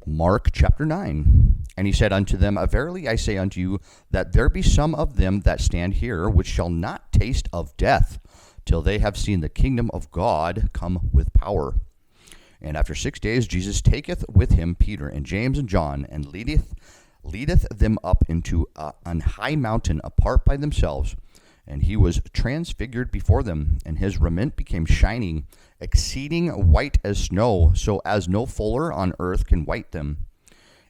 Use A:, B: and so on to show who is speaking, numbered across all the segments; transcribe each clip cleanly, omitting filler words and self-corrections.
A: Mark chapter 9. And he said unto them, Verily I say unto you, that there be some of them that stand here, which shall not taste of death, till they have seen the kingdom of God come with power. And after 6 days Jesus taketh with him Peter and James and John, and leadeth them up into an high mountain apart by themselves. And he was transfigured before them, and his raiment became shining, exceeding white as snow, so as no fuller on earth can white them.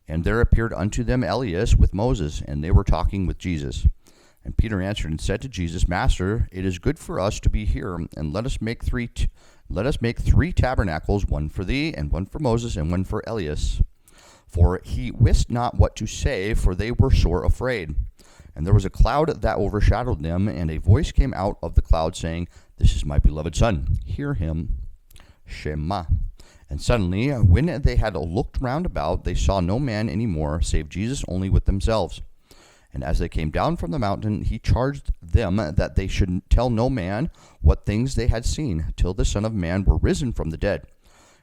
A: And there appeared unto them Elias with Moses, and they were talking with Jesus. And Peter answered and said to Jesus, Master, it is good for us to be here, and let us make three tabernacles, one for thee, and one for Moses, and one for Elias. For he wist not what to say, for they were sore afraid. And there was a cloud that overshadowed them, and a voice came out of the cloud, saying, This is my beloved Son, hear him. Shema. And suddenly, when they had looked round about, they saw no man any more, save Jesus only with themselves. And as they came down from the mountain, he charged them that they should tell no man what things they had seen, till the Son of Man were risen from the dead.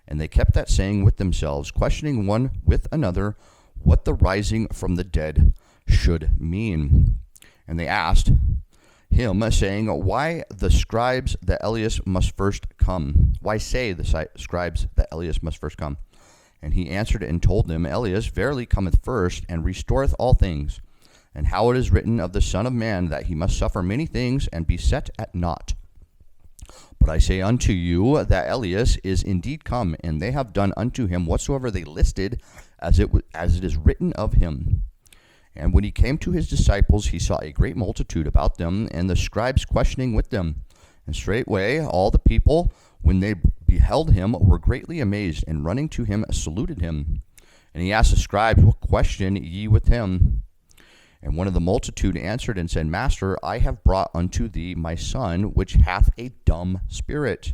A: And they kept that saying with themselves, questioning one with another what the rising from the dead should mean. And they asked him, saying, Why the scribes that Elias must first come? Why say the scribes that Elias must first come? And he answered and told them, Elias verily cometh first, and restoreth all things. And how it is written of the Son of Man, that he must suffer many things, and be set at naught. But I say unto you, that Elias is indeed come, and they have done unto him whatsoever they listed, as it is written of him. And when he came to his disciples, he saw a great multitude about them, and the scribes questioning with them. And straightway all the people, when they beheld him, were greatly amazed, and running to him saluted him. And he asked the scribes, What question ye with him? And one of the multitude answered and said, Master, I have brought unto thee my son, which hath a dumb spirit.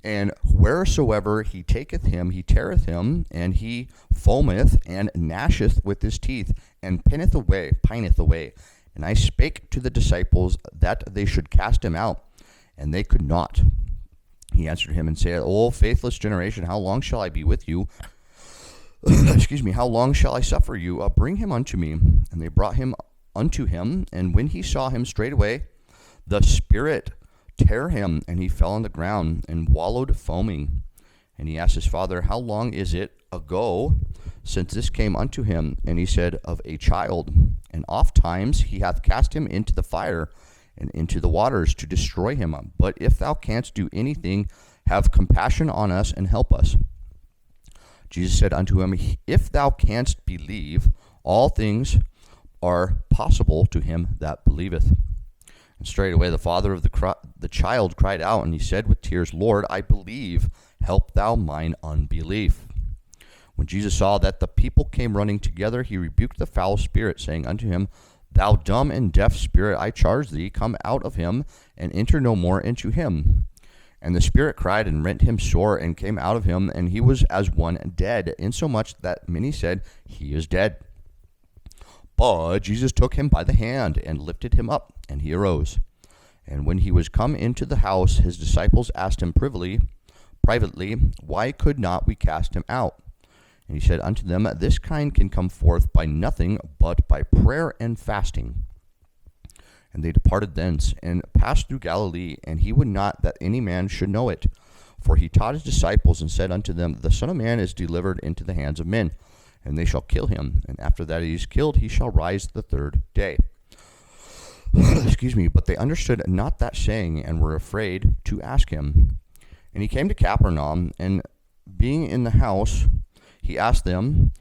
A: And wheresoever he taketh him, he teareth him, and he foameth and gnasheth with his teeth, and pineth away. And I spake to the disciples that they should cast him out, and they could not. He answered him and said, O faithless generation, how long shall I be with you? How long shall I suffer you? Bring him unto me. And they brought him unto him, and when he saw him straightway, the spirit tear him, and he fell on the ground, and wallowed foaming. And he asked his father, How long is it ago since this came unto him? And he said, Of a child. And oft times he hath cast him into the fire, and into the waters, to destroy him. But if thou canst do anything, have compassion on us, and help us. Jesus said unto him, If thou canst believe, all things are possible to him that believeth. And straightway the father of the child cried out, and he said with tears, Lord, I believe, help thou mine unbelief. When Jesus saw that the people came running together, he rebuked the foul spirit, saying unto him, Thou dumb and deaf spirit, I charge thee, come out of him, and enter no more into him. And the spirit cried and rent him sore, and came out of him, and he was as one dead, insomuch that many said, He is dead. But Jesus took him by the hand, and lifted him up, and he arose. And when he was come into the house, his disciples asked him privately, Why could not we cast him out? And he said unto them, This kind can come forth by nothing but by prayer and fasting. And they departed thence, and passed through Galilee, and he would not that any man should know it. For he taught his disciples, and said unto them, The Son of Man is delivered into the hands of men, and they shall kill him, and after that he is killed, he shall rise the third day. But they understood not that saying, and were afraid to ask him. And he came to Capernaum, and being in the house, he asked them,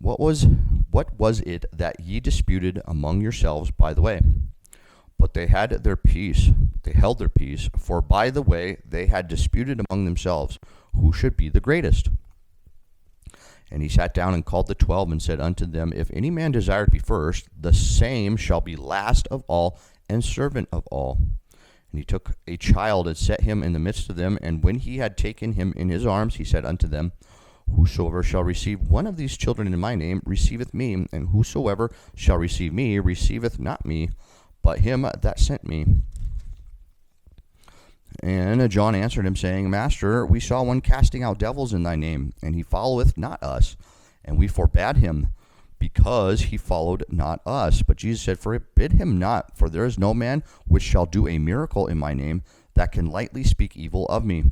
A: What was it that ye disputed among yourselves by the way? But they held their peace, for by the way they had disputed among themselves, who should be the greatest. And he sat down and called the 12, and said unto them, If any man desire to be first, the same shall be last of all, and servant of all. And he took a child, and set him in the midst of them, and when he had taken him in his arms, he said unto them, Whosoever shall receive one of these children in my name receiveth me, and whosoever shall receive me receiveth not me, but him that sent me. And John answered him, saying, Master, we saw one casting out devils in thy name, and he followeth not us, And we forbade him, because he followed not us. But Jesus said, Forbid him not, for there is no man which shall do a miracle in my name that can lightly speak evil of me.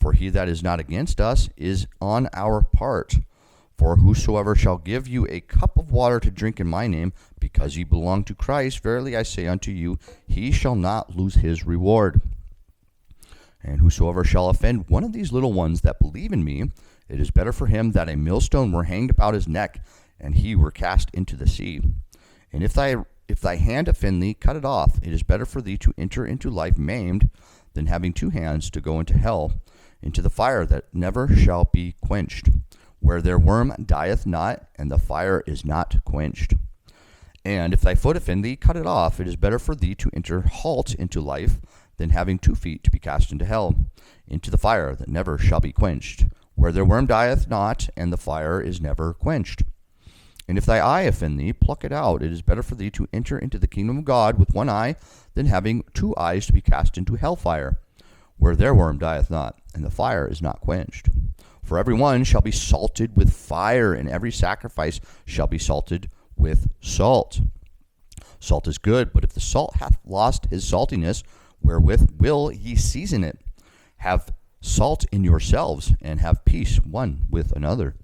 A: For he that is not against us is on our part. For whosoever shall give you a cup of water to drink in my name, because ye belong to Christ, verily I say unto you, he shall not lose his reward. And whosoever shall offend one of these little ones that believe in me, it is better for him that a millstone were hanged about his neck, and he were cast into the sea. And if thy hand offend thee, cut it off. It is better for thee to enter into life maimed, than having two hands to go into hell, into the fire that never shall be quenched, where their worm dieth not, and the fire is not quenched. And if thy foot offend thee, cut it off. It is better for thee to enter halt into life, than having 2 feet to be cast into hell, into the fire that never shall be quenched, where their worm dieth not, and the fire is never quenched. And if thy eye offend thee, pluck it out. It is better for thee to enter into the kingdom of God with one eye, than having 2 eyes to be cast into hellfire, where their worm dieth not, and the fire is not quenched. For every one shall be salted with fire, and every sacrifice shall be salted with salt. Salt is good, but if the salt hath lost his saltiness, wherewith will ye season it? Have salt in yourselves, and have peace one with another.